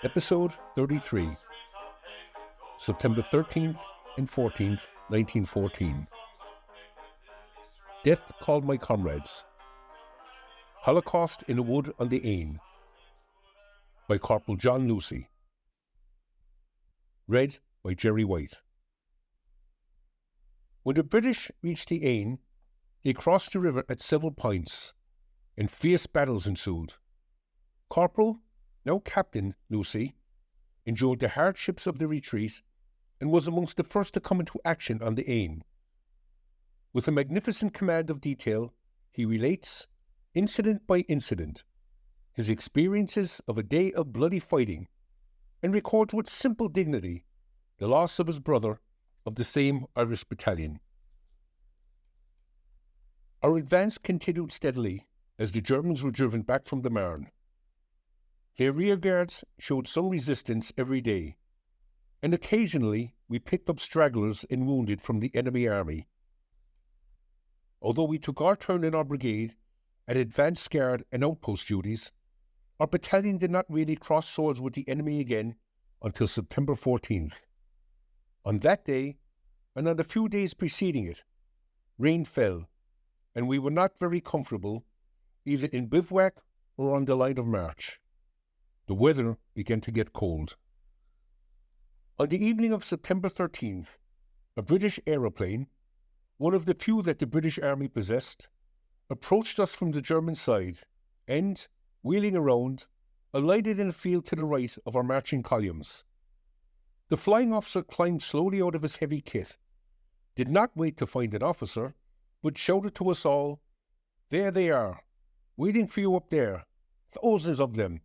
Episode 33, September 13th and 14th, 1914. Death Called My Comrades. Holocaust in a Wood on the Aisne, by Corporal John Lucy. Read by Jerry White. When the British reached the Aisne, they crossed the river at several points, and fierce battles ensued. Corporal, now Captain Lucy, endured the hardships of the retreat and was amongst the first to come into action on the Aisne. With a magnificent command of detail, he relates, incident by incident, his experiences of a day of bloody fighting, and records with simple dignity the loss of his brother of the same Irish battalion. Our advance continued steadily as the Germans were driven back from the Marne. Their rearguards showed some resistance every day, and occasionally we picked up stragglers and wounded from the enemy army. Although we took our turn in our brigade at advance guard and outpost duties, our battalion did not really cross swords with the enemy again until September 14th. On that day, and on the few days preceding it, rain fell, and we were not very comfortable either in bivouac or on the line of march. The weather began to get cold. On the evening of September 13th, a British aeroplane, one of the few that the British Army possessed, approached us from the German side and, wheeling around, alighted in a field to the right of our marching columns. The flying officer climbed slowly out of his heavy kit, did not wait to find an officer, but shouted to us all, "There they are, waiting for you up there, thousands of them,"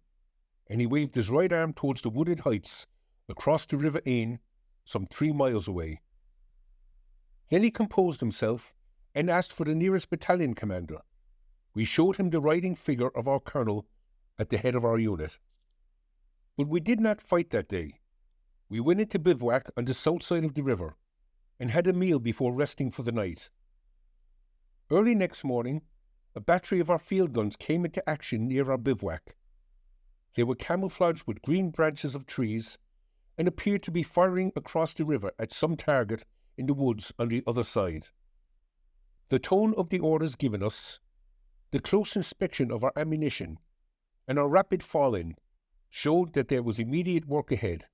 and he waved his right arm towards the wooded heights across the River Aisne, some 3 miles away. Then he composed himself and asked for the nearest battalion commander. We showed him the riding figure of our colonel at the head of our unit. But we did not fight that day. We went into bivouac on the south side of the river and had a meal before resting for the night. Early next morning, a battery of our field guns came into action near our bivouac. They were camouflaged with green branches of trees and appeared to be firing across the river at some target in the woods on the other side. The tone of the orders given us, the close inspection of our ammunition, and our rapid fall-in showed that there was immediate work ahead.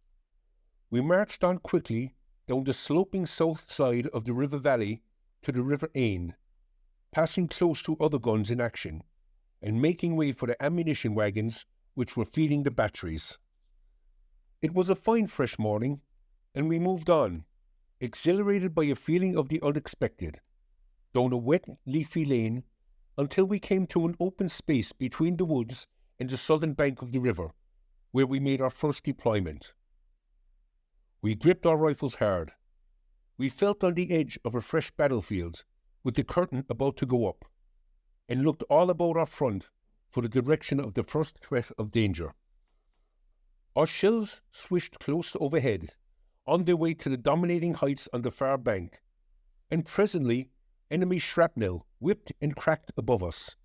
We marched on quickly down the sloping south side of the river valley to the River Aisne, passing close to other guns in action, and making way for the ammunition wagons which were feeding the batteries. It was a fine fresh morning, and we moved on, exhilarated by a feeling of the unexpected, down a wet, leafy lane, until we came to an open space between the woods and the southern bank of the river, where we made our first deployment. We gripped our rifles hard. We felt on the edge of a fresh battlefield, with the curtain about to go up, and looked all about our front for the direction of the first threat of danger. Our shells swished close overhead, on their way to the dominating heights on the far bank, and presently enemy shrapnel whipped and cracked above us.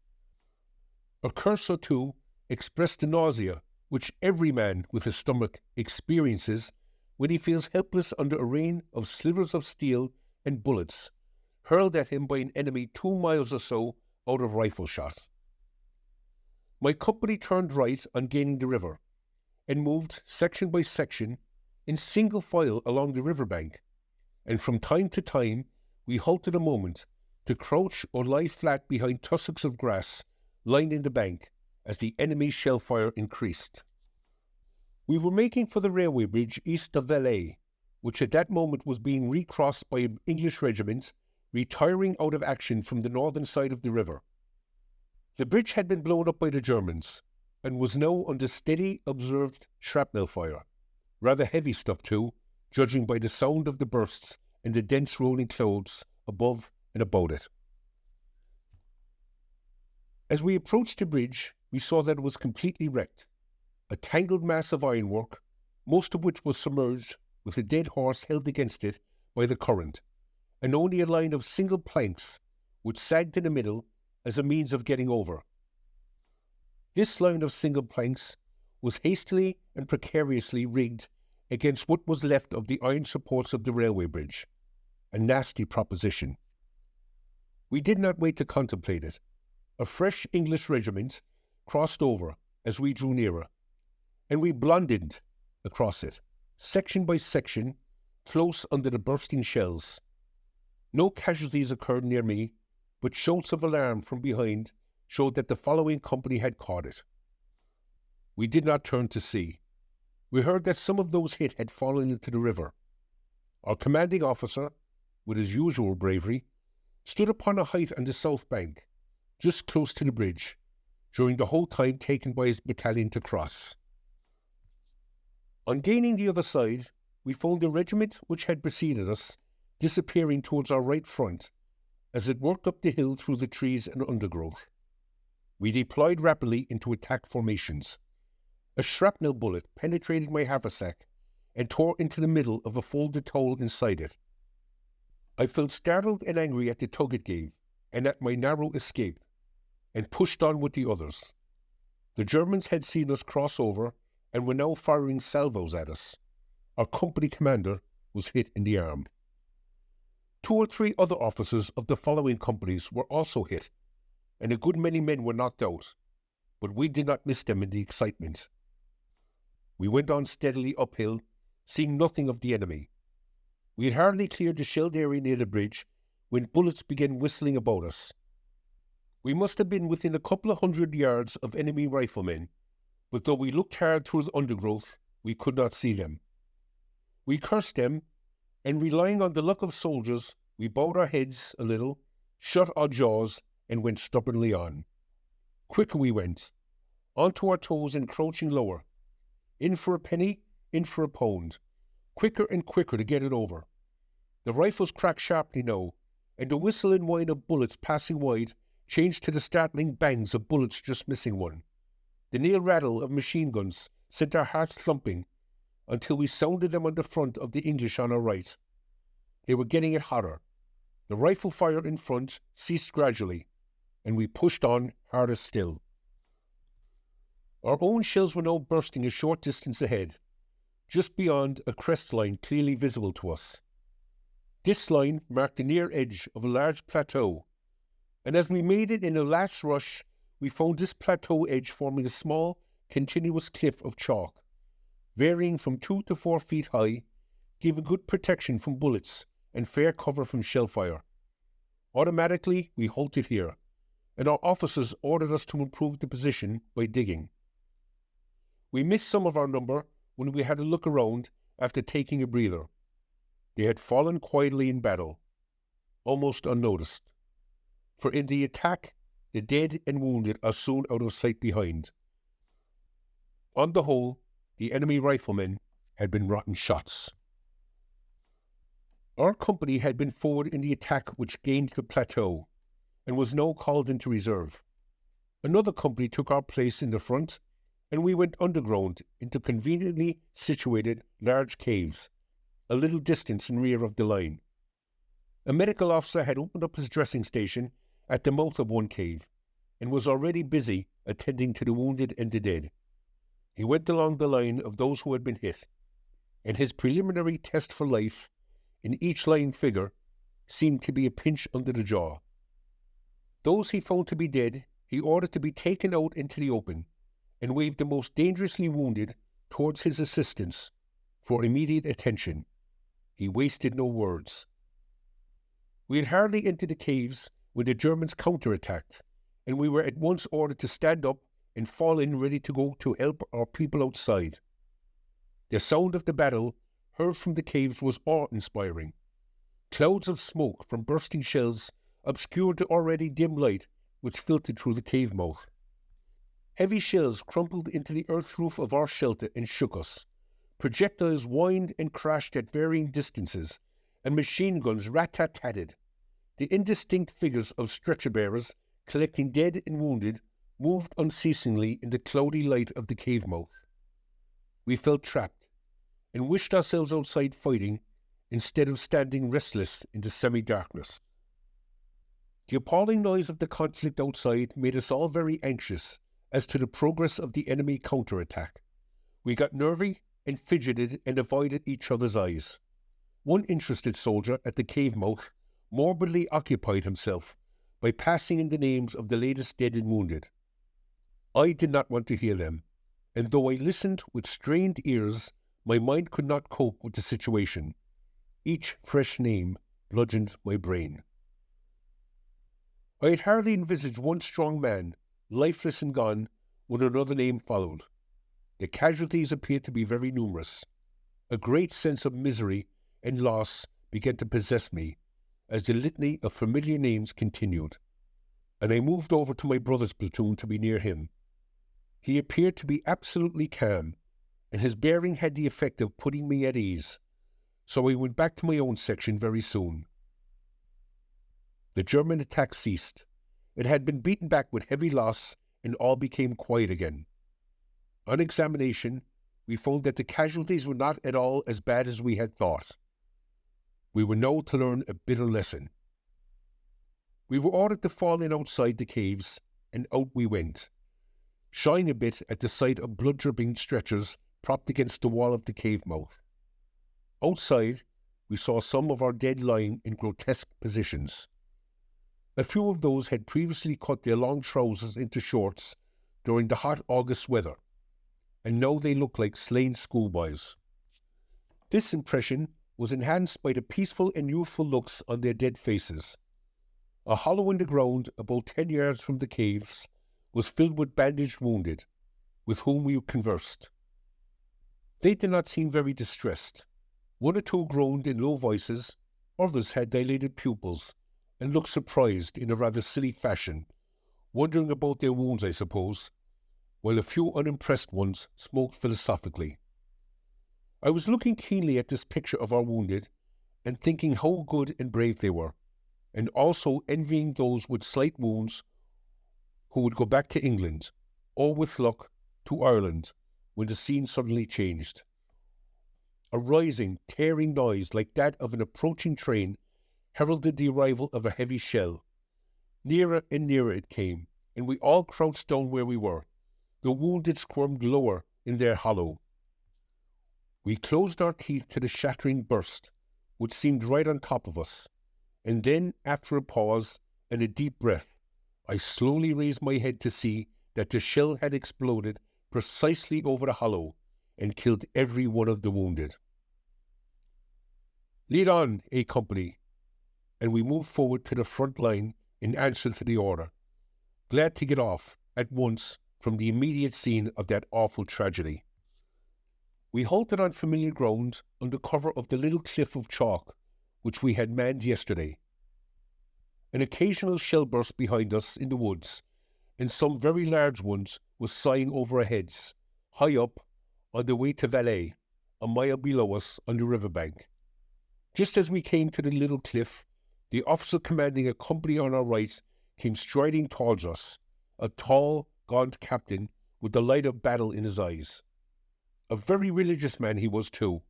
A curse or two expressed the nausea which every man with a stomach experiences when he feels helpless under a rain of slivers of steel and bullets hurled at him by an enemy 2 miles or so out of rifle shot. My company turned right on gaining the river, and moved section by section in single file along the riverbank, and from time to time we halted a moment to crouch or lie flat behind tussocks of grass lining the bank as the enemy's shell fire increased. We were making for the railway bridge east of Valais, which at that moment was being recrossed by an English regiment retiring out of action from the northern side of the river. The bridge had been blown up by the Germans, and was now under steady, observed shrapnel fire, rather heavy stuff too, judging by the sound of the bursts and the dense rolling clouds above and about it. As we approached the bridge, we saw that it was completely wrecked, a tangled mass of ironwork, most of which was submerged with a dead horse held against it by the current, and only a line of single planks which sagged in the middle as a means of getting over. This line of single planks was hastily and precariously rigged against what was left of the iron supports of the railway bridge. A nasty proposition. We did not wait to contemplate it. A fresh English regiment crossed over as we drew nearer, and we blundered across it, section by section, close under the bursting shells. No casualties occurred near me, but shouts of alarm from behind showed that the following company had caught it. We did not turn to see. We heard that some of those hit had fallen into the river. Our commanding officer, with his usual bravery, stood upon a height on the south bank, just close to the bridge, during the whole time taken by his battalion to cross. On gaining the other side, we found the regiment which had preceded us disappearing towards our right front as it worked up the hill through the trees and undergrowth. We deployed rapidly into attack formations. A shrapnel bullet penetrated my haversack and tore into the middle of a folded towel inside it. I felt startled and angry at the tug it gave and at my narrow escape, and pushed on with the others. The Germans had seen us cross over and were now firing salvos at us. Our company commander was hit in the arm. 2 or 3 other officers of the following companies were also hit, and a good many men were knocked out, but we did not miss them in the excitement. We went on steadily uphill, seeing nothing of the enemy. We had hardly cleared the shelled area near the bridge when bullets began whistling about us. We must have been within a couple of 100 yards of enemy riflemen, but though we looked hard through the undergrowth, we could not see them. We cursed them, and relying on the luck of soldiers, we bowed our heads a little, shut our jaws, and went stubbornly on. Quicker we went, onto our toes and crouching lower. In for a penny, in for a pound. Quicker and quicker to get it over. The rifles cracked sharply now, and the whistle and whine of bullets passing wide changed to the startling bangs of bullets just missing one. The near rattle of machine guns sent our hearts thumping until we sounded them on the front of the English on our right. They were getting it hotter. The rifle fire in front ceased gradually, and we pushed on harder still. Our own shells were now bursting a short distance ahead, just beyond a crest line clearly visible to us. This line marked the near edge of a large plateau, and as we made it in a last rush, we found this plateau edge forming a small, continuous cliff of chalk, varying from 2 to 4 feet high, giving good protection from bullets and fair cover from shell fire. Automatically, we halted here, and our officers ordered us to improve the position by digging. We missed some of our number when we had a look around after taking a breather. They had fallen quietly in battle, almost unnoticed. For in the attack, the dead and wounded are soon out of sight behind. On the whole, the enemy riflemen had been rotten shots. Our company had been forward in the attack which gained the plateau, and was now called into reserve. Another company took our place in the front, and we went underground into conveniently situated large caves, a little distance in rear of the line. A medical officer had opened up his dressing station at the mouth of one cave, and was already busy attending to the wounded and the dead. He went along the line of those who had been hit, and his preliminary test for life in each line figure seemed to be a pinch under the jaw. Those he found to be dead, he ordered to be taken out into the open, and waved the most dangerously wounded towards his assistants for immediate attention. He wasted no words. We had hardly entered the caves when the Germans counterattacked, and we were at once ordered to stand up and fall in ready to go to help our people outside. The sound of the battle heard from the caves was awe-inspiring. Clouds of smoke from bursting shells obscured the already dim light which filtered through the cave mouth. Heavy shells crumpled into the earth roof of our shelter and shook us. Projectiles whined and crashed at varying distances, and machine guns rat-tat-tatted. The indistinct figures of stretcher-bearers collecting dead and wounded moved unceasingly in the cloudy light of the cave mouth. We felt trapped, and wished ourselves outside fighting instead of standing restless in the semi-darkness. The appalling noise of the conflict outside made us all very anxious as to the progress of the enemy counterattack. We got nervy and fidgeted and avoided each other's eyes. One interested soldier at the cave mouth morbidly occupied himself by passing in the names of the latest dead and wounded. I did not want to hear them, and though I listened with strained ears, my mind could not cope with the situation. Each fresh name bludgeoned my brain. I had hardly envisaged one strong man, lifeless and gone, when another name followed. The casualties appeared to be very numerous. A great sense of misery and loss began to possess me as the litany of familiar names continued, and I moved over to my brother's platoon to be near him. He appeared to be absolutely calm, and his bearing had the effect of putting me at ease, so I went back to my own section very soon. The German attack ceased. It had been beaten back with heavy loss, and all became quiet again. On examination, we found that the casualties were not at all as bad as we had thought. We were now to learn a bitter lesson. We were ordered to fall in outside the caves, and out we went, shying a bit at the sight of blood-dripping stretchers propped against the wall of the cave mouth. Outside, we saw some of our dead lying in grotesque positions. A few of those had previously cut their long trousers into shorts during the hot August weather, and now they looked like slain schoolboys. This impression was enhanced by the peaceful and youthful looks on their dead faces. A hollow in the ground about 10 yards from the caves was filled with bandaged wounded, with whom we conversed. They did not seem very distressed. One or two groaned in low voices, others had dilated pupils, and looked surprised in a rather silly fashion, wondering about their wounds, I suppose, while a few unimpressed ones smoked philosophically. I was looking keenly at this picture of our wounded, and thinking how good and brave they were, and also envying those with slight wounds who would go back to England, or with luck, to Ireland, when the scene suddenly changed. A rising, tearing noise like that of an approaching train heralded the arrival of a heavy shell. Nearer and nearer it came, and we all crouched down where we were. The wounded squirmed lower in their hollow. We closed our teeth to the shattering burst, which seemed right on top of us, and then, after a pause and a deep breath, I slowly raised my head to see that the shell had exploded precisely over the hollow and killed every one of the wounded. "Lead on, A Company," and we moved forward to the front line in answer to the order, glad to get off at once from the immediate scene of that awful tragedy. We halted on familiar ground under cover of the little cliff of chalk which we had manned yesterday. An occasional shell burst behind us in the woods, and some very large ones was sighing over our heads, high up on the way to Valais, a mile below us on the riverbank. Just as we came to the little cliff, the officer commanding a company on our right came striding towards us, a tall, gaunt captain with the light of battle in his eyes. A very religious man he was too,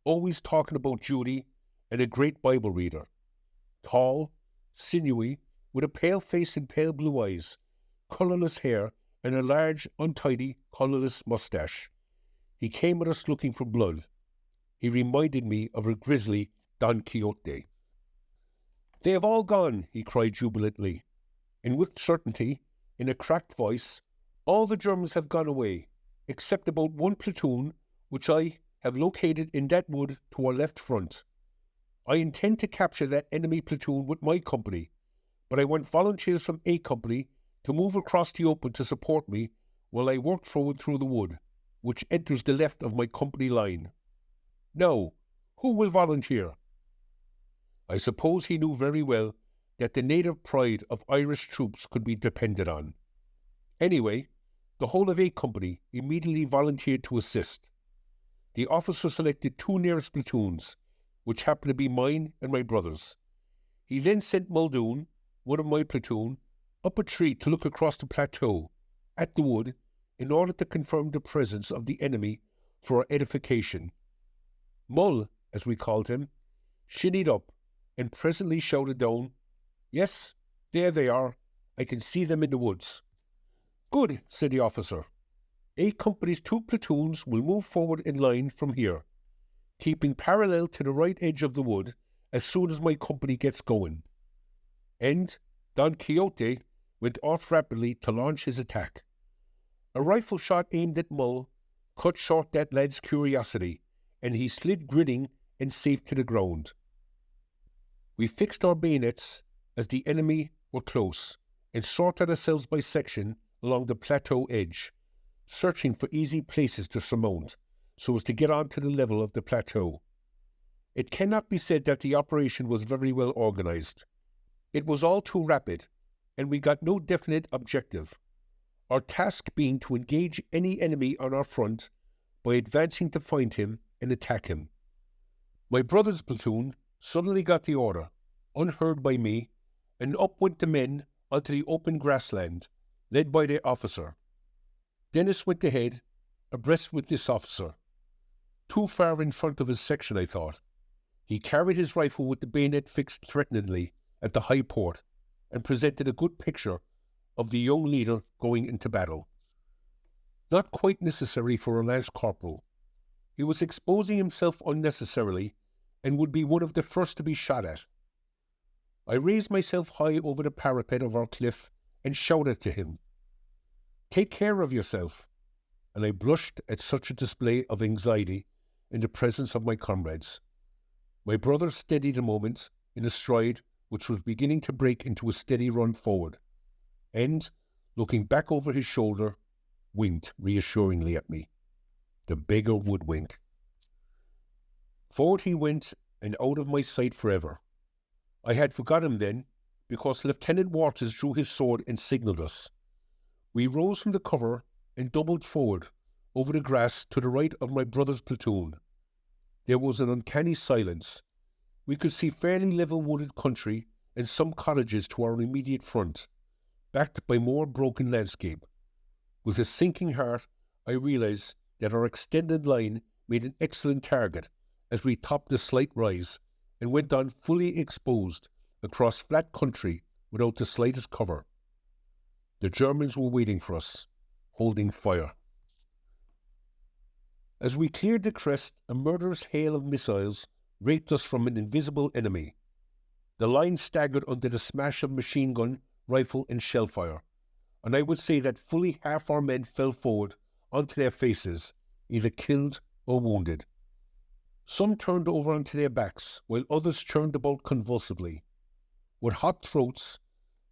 always talking about duty, and a great Bible reader. Tall, sinewy, with a pale face and pale blue eyes, colourless hair, and a large, untidy, colourless moustache. He came at us looking for blood. He reminded me of a grisly Don Quixote. "They have all gone," he cried jubilantly, and with certainty, in a cracked voice, "all the Germans have gone away, except about one platoon, which I have located in that wood to our left front. I intend to capture that enemy platoon with my company, but I want volunteers from A Company to move across the open to support me while I work forward through the wood, which enters the left of my company line. Now, who will volunteer?" I suppose he knew very well that the native pride of Irish troops could be depended on. Anyway, the whole of A Company immediately volunteered to assist. The officer selected two nearest platoons, which happened to be mine and my brother's. He then sent Muldoon, one of my platoon, up a tree to look across the plateau, at the wood, in order to confirm the presence of the enemy for our edification. Mull, as we called him, shinnied up, and presently shouted down, "Yes, there they are. I can see them in the woods." "Good," said the officer. A Company's 2 platoons will move forward in line from here, keeping parallel to the right edge of the wood as soon as my company gets going. And Don Quixote went off rapidly to launch his attack. A rifle shot aimed at Mull cut short that lad's curiosity, and he slid grinning and safe to the ground. We fixed our bayonets as the enemy were close, and sorted ourselves by section along the plateau edge, searching for easy places to surmount, so as to get on to the level of the plateau. It cannot be said that the operation was very well organized. It was all too rapid, and we got no definite objective, our task being to engage any enemy on our front by advancing to find him and attack him. My brother's platoon suddenly got the order, unheard by me, and up went the men onto the open grassland, led by their officer. Dennis went ahead, abreast with this officer. Too far in front of his section, I thought. He carried his rifle with the bayonet fixed threateningly at the high port, and presented a good picture of the young leader going into battle. Not quite necessary for a lance corporal. He was exposing himself unnecessarily, and would be one of the first to be shot at. I raised myself high over the parapet of our cliff and shouted to him, "Take care of yourself," and I blushed at such a display of anxiety in the presence of my comrades. My brother steadied a moment in a stride which was beginning to break into a steady run forward, and, looking back over his shoulder, winked reassuringly at me. The beggar would wink. Forward he went, and out of my sight forever. I had forgot him then, because Lieutenant Waters drew his sword and signalled us. We rose from the cover and doubled forward over the grass to the right of my brother's platoon. There was an uncanny silence. We could see fairly level wooded country and some cottages to our immediate front, backed by more broken landscape. With a sinking heart, I realized that our extended line made an excellent target as we topped the slight rise and went on fully exposed across flat country without the slightest cover. The Germans were waiting for us, holding fire. As we cleared the crest, a murderous hail of missiles raped us from an invisible enemy. The line staggered under the smash of machine gun, rifle and shell fire, and I would say that fully half our men fell forward onto their faces, either killed or wounded. Some turned over onto their backs, while others churned about convulsively. With hot throats,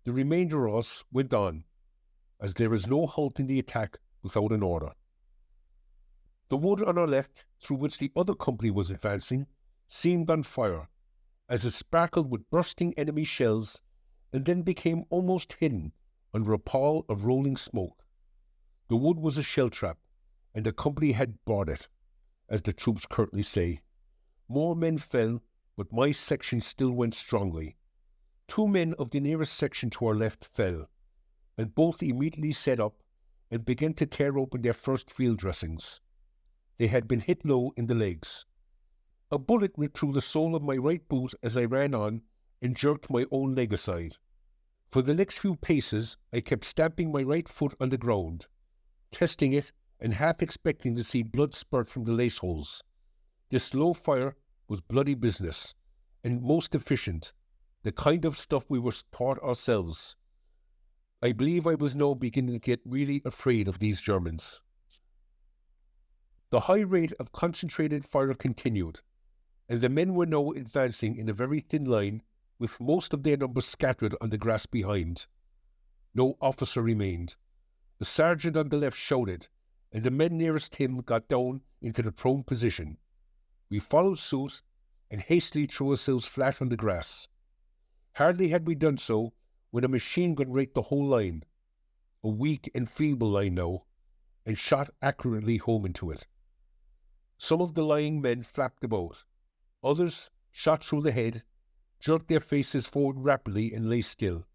the remainder of us went on, as there is no halt in the attack without an order. The wood on our left, through which the other company was advancing, seemed on fire, as it sparkled with bursting enemy shells, and then became almost hidden under a pall of rolling smoke. The wood was a shell trap, and the company had bought it, as the troops curtly say. More men fell, but my section still went strongly. 2 men of the nearest section to our left fell, and both immediately set up and began to tear open their first field dressings. They had been hit low in the legs. A bullet ripped through the sole of my right boot as I ran on and jerked my own leg aside. For the next few paces, I kept stamping my right foot on the ground, testing it and half expecting to see blood spurt from the lace holes. This slow fire was bloody business, and most efficient, the kind of stuff we were taught ourselves. I believe I was now beginning to get really afraid of these Germans. The high rate of concentrated fire continued, and the men were now advancing in a very thin line, with most of their numbers scattered on the grass behind. No officer remained. The sergeant on the left shouted, and the men nearest him got down into the prone position. We followed suit and hastily threw ourselves flat on the grass. Hardly had we done so when a machine gun raked the whole line, a weak and feeble line now, and shot accurately home into it. Some of the lying men flapped about. Others, shot through the head, jerked their faces forward rapidly and lay still.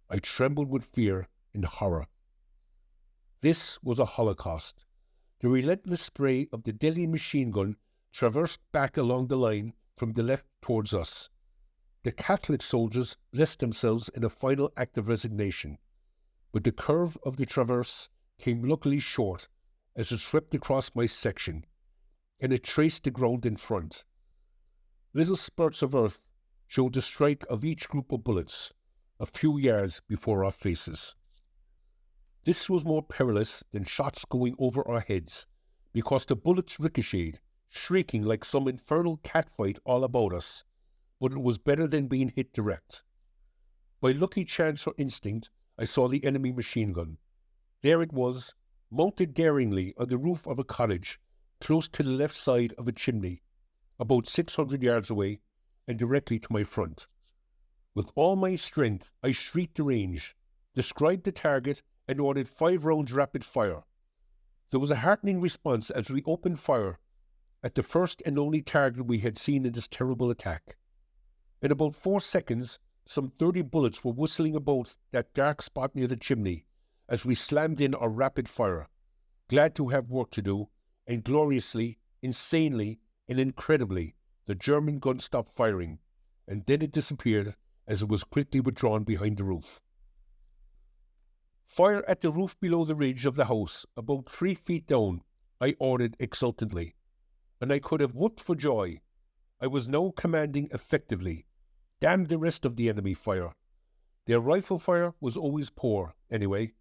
I trembled with fear and horror. This was a Holocaust. The relentless spray of the deadly machine gun traversed back along the line from the left towards us. The Catholic soldiers blessed themselves in a final act of resignation, but the curve of the traverse came luckily short as it swept across my section, and it traced the ground in front. Little spurts of earth showed the strike of each group of bullets a few yards before our faces. This was more perilous than shots going over our heads, because the bullets ricocheted, shrieking like some infernal catfight all about us, but it was better than being hit direct. By lucky chance or instinct, I saw the enemy machine gun. There it was, mounted daringly on the roof of a cottage, close to the left side of a chimney, about 600 yards away, and directly to my front. With all my strength, I shrieked the range, described the target, and ordered 5 rounds rapid fire. There was a heartening response as we opened fire at the first and only target we had seen in this terrible attack. In about 4 seconds, some 30 bullets were whistling about that dark spot near the chimney as we slammed in our rapid fire, glad to have work to do, and gloriously, insanely, and incredibly, the German gun stopped firing, and then it disappeared as it was quickly withdrawn behind the roof. Fire at the roof below the ridge of the house, about 3 feet down, I ordered exultantly, and I could have whooped for joy. I was now commanding effectively. Damn the rest of the enemy fire. Their rifle fire was always poor, anyway,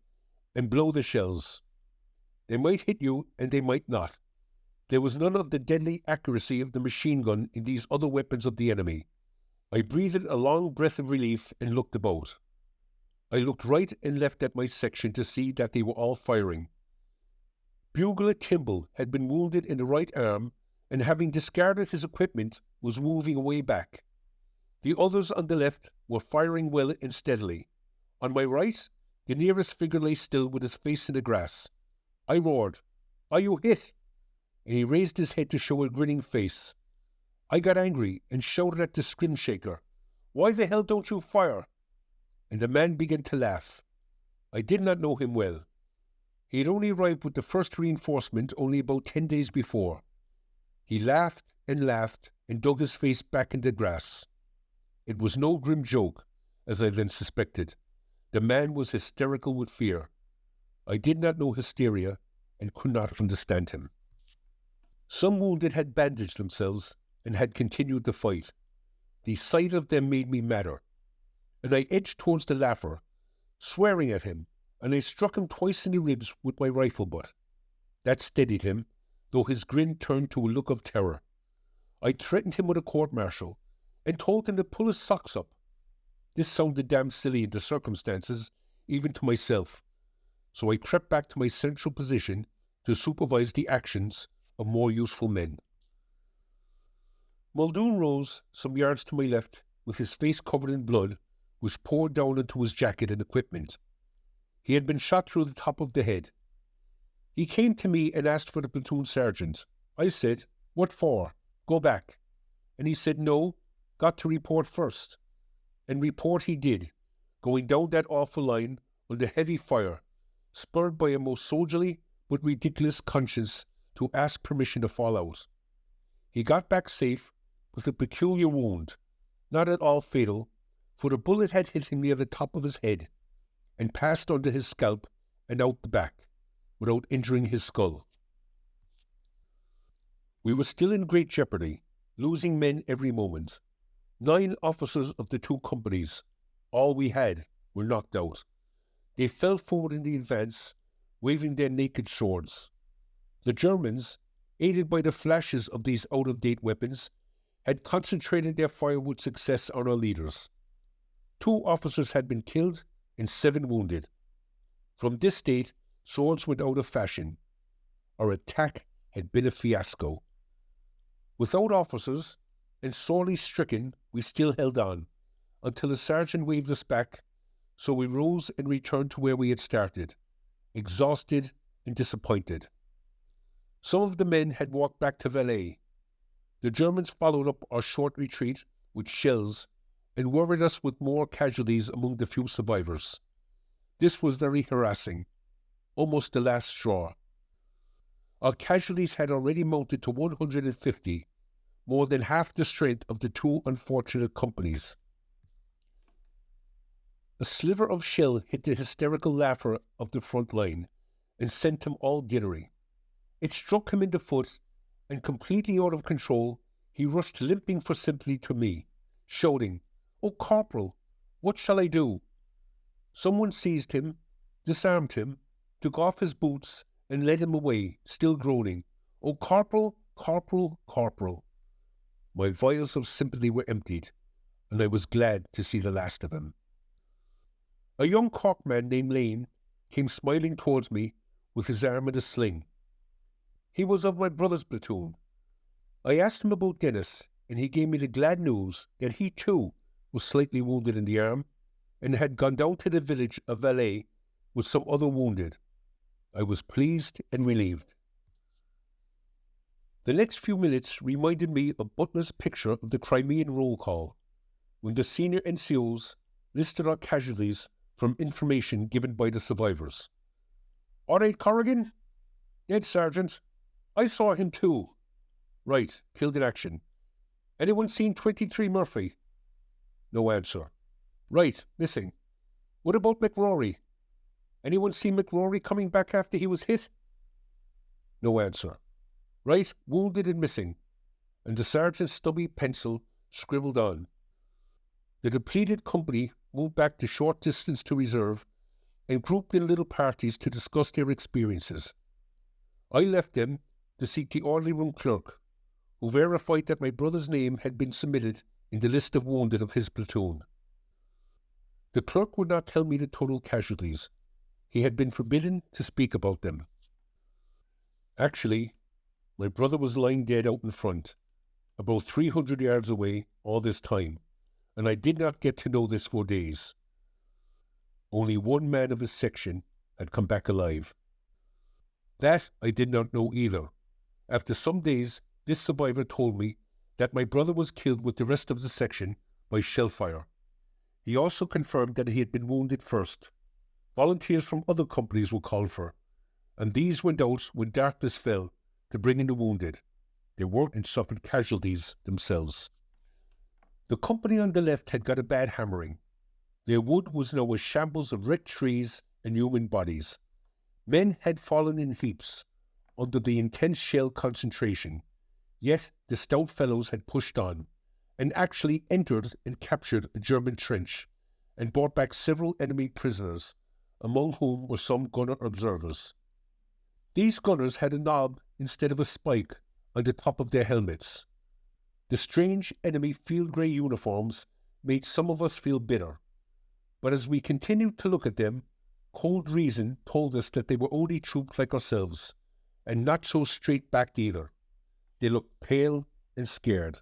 and blow the shells. They might hit you, and they might not. There was none of the deadly accuracy of the machine gun in these other weapons of the enemy. I breathed a long breath of relief and looked about. I looked right and left at my section to see that they were all firing. Bugler Timble had been wounded in the right arm, and having discarded his equipment, was moving away back. The others on the left were firing well and steadily. On my right, the nearest figure lay still with his face in the grass. I roared, "Are you hit?" And he raised his head to show a grinning face. I got angry and shouted at the scrim shaker, "Why the hell don't you fire?" And the man began to laugh. I did not know him well. He had only arrived with the first reinforcement only about 10 days before. He laughed and dug his face back in the grass. It was no grim joke, as I then suspected. The man was hysterical with fear. I did not know hysteria and could not understand him. Some wounded had bandaged themselves and had continued the fight. The sight of them made me madder, and I edged towards the laugher, swearing at him, and I struck him twice in the ribs with my rifle butt. That steadied him, though his grin turned to a look of terror. I threatened him with a court-martial, and told him to pull his socks up. This sounded damn silly in the circumstances, even to myself, so I crept back to my central position to supervise the actions of more useful men. Muldoon rose some yards to my left, with his face covered in blood, which poured down into his jacket and equipment. He had been shot through the top of the head. He came to me and asked for the platoon sergeant. I said, "What for? Go back." And he said, "No, got to report first." And report he did, going down that awful line under heavy fire, spurred by a most soldierly but ridiculous conscience to ask permission to fall out. He got back safe with a peculiar wound, not at all fatal, for the bullet had hit him near the top of his head and passed under his scalp and out the back, without injuring his skull. We were still in great jeopardy, losing men every moment. 9 officers of the 2 companies, all we had, were knocked out. They fell forward in the advance, waving their naked swords. The Germans, aided by the flashes of these out-of-date weapons, had concentrated their fire with success on our leaders. 2 officers had been killed and 7 wounded. From this date, swords went out of fashion. Our attack had been a fiasco. Without officers, and sorely stricken, we still held on, until the sergeant waved us back, so we rose and returned to where we had started, exhausted and disappointed. Some of the men had walked back to Valais. The Germans followed up our short retreat with shells and worried us with more casualties among the few survivors. This was very harassing, almost the last straw. Our casualties had already mounted to 150, more than half the strength of the 2 unfortunate companies. A sliver of shell hit the hysterical laugher of the front line, and sent him all giddery. It struck him in the foot, and completely out of control, he rushed limping for sympathy to me, shouting, "Oh, Corporal, what shall I do?" Someone seized him, disarmed him, took off his boots, and led him away, still groaning, "Oh, Corporal, Corporal, Corporal." My vials of sympathy were emptied, and I was glad to see the last of him. A young Cork man named Lane came smiling towards me with his arm in a sling. He was of my brother's platoon. I asked him about Dennis, and he gave me the glad news that he too was slightly wounded in the arm and had gone down to the village of Valais with some other wounded. I was pleased and relieved. The next few minutes reminded me of Butler's picture of the Crimean roll call, when the senior NCOs listed our casualties from information given by the survivors. "All right, Corrigan?" "Dead, Sergeant. I saw him too." "Right, killed in action. Anyone seen 23 Murphy?" No answer. "Right, missing. What about McRory? Anyone see McRory coming back after he was hit?" No answer. "Right, wounded and missing." And the sergeant's stubby pencil scribbled on. The depleted company moved back to short distance to reserve and grouped in little parties to discuss their experiences. I left them to seek the orderly room clerk, who verified that my brother's name had been submitted in the list of wounded of his platoon. The clerk would not tell me the total casualties. He had been forbidden to speak about them. Actually, my brother was lying dead out in front, about 300 yards away all this time, and I did not get to know this for days. Only one man of his section had come back alive. That I did not know either. After some days, this survivor told me that my brother was killed with the rest of the section by shell fire. He also confirmed that he had been wounded first. Volunteers from other companies were called for, and these went out when darkness fell to bring in the wounded. They weren't and suffered casualties themselves. The company on the left had got a bad hammering. Their wood was now a shambles of wrecked trees and human bodies. Men had fallen in heaps under the intense shell concentration, yet the stout fellows had pushed on and actually entered and captured a German trench and brought back several enemy prisoners, among whom were some gunner observers. These gunners had a knob instead of a spike on the top of their helmets. The strange enemy field grey uniforms made some of us feel bitter, but as we continued to look at them, cold reason told us that they were only troops like ourselves, and not so straight-backed either. They looked pale and scared.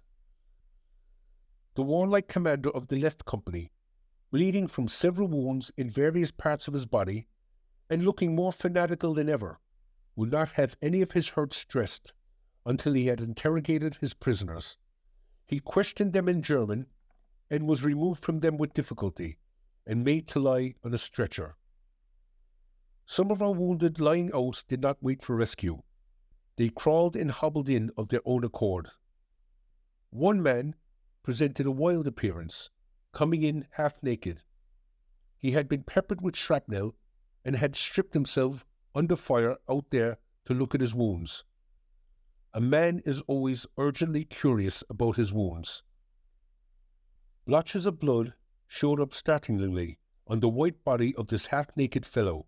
The warlike commander of the left company, bleeding from several wounds in various parts of his body, and looking more fanatical than ever, would not have any of his hurts dressed until he had interrogated his prisoners. He questioned them in German, and was removed from them with difficulty, and made to lie on a stretcher. Some of our wounded lying out did not wait for rescue. They crawled and hobbled in of their own accord. One man presented a wild appearance, coming in half naked. He had been peppered with shrapnel and had stripped himself under fire out there to look at his wounds. A man is always urgently curious about his wounds. Blotches of blood showed up startlingly on the white body of this half-naked fellow,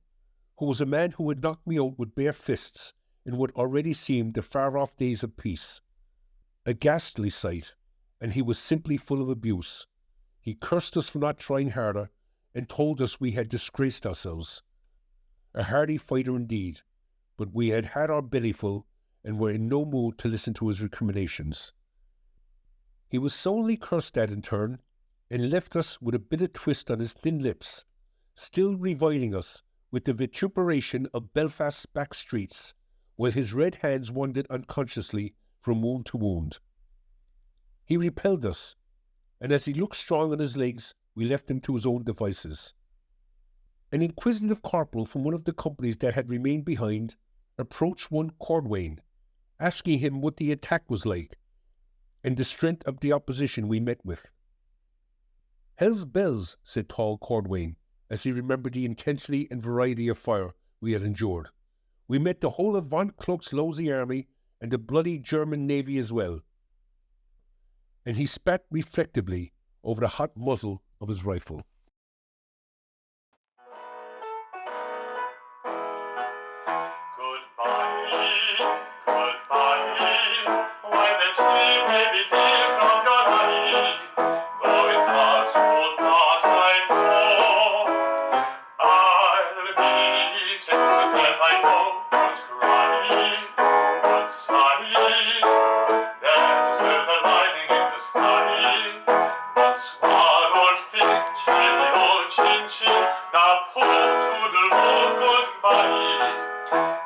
who was a man who had knocked me out with bare fists in what already seemed the far-off days of peace. A ghastly sight, and he was simply full of abuse. He cursed us for not trying harder, and told us we had disgraced ourselves. A hardy fighter indeed, but we had had our bellyful, and were in no mood to listen to his recriminations. He was solely cursed at in turn, and left us with a bitter twist on his thin lips, still reviling us with the vituperation of Belfast's back streets, while his red hands wandered unconsciously from wound to wound. He repelled us, and as he looked strong on his legs, we left him to his own devices. An inquisitive corporal from one of the companies that had remained behind approached one Cordwain, asking him what the attack was like, and the strength of the opposition we met with. "Hell's bells," said tall Cordwain, as he remembered the intensity and variety of fire we had endured. We met the whole of von Kluck's Losey army and the bloody German navy as well. And he spat reflectively over the hot muzzle of his rifle.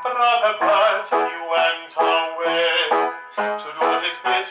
Brother Bert, he went away to do his bit,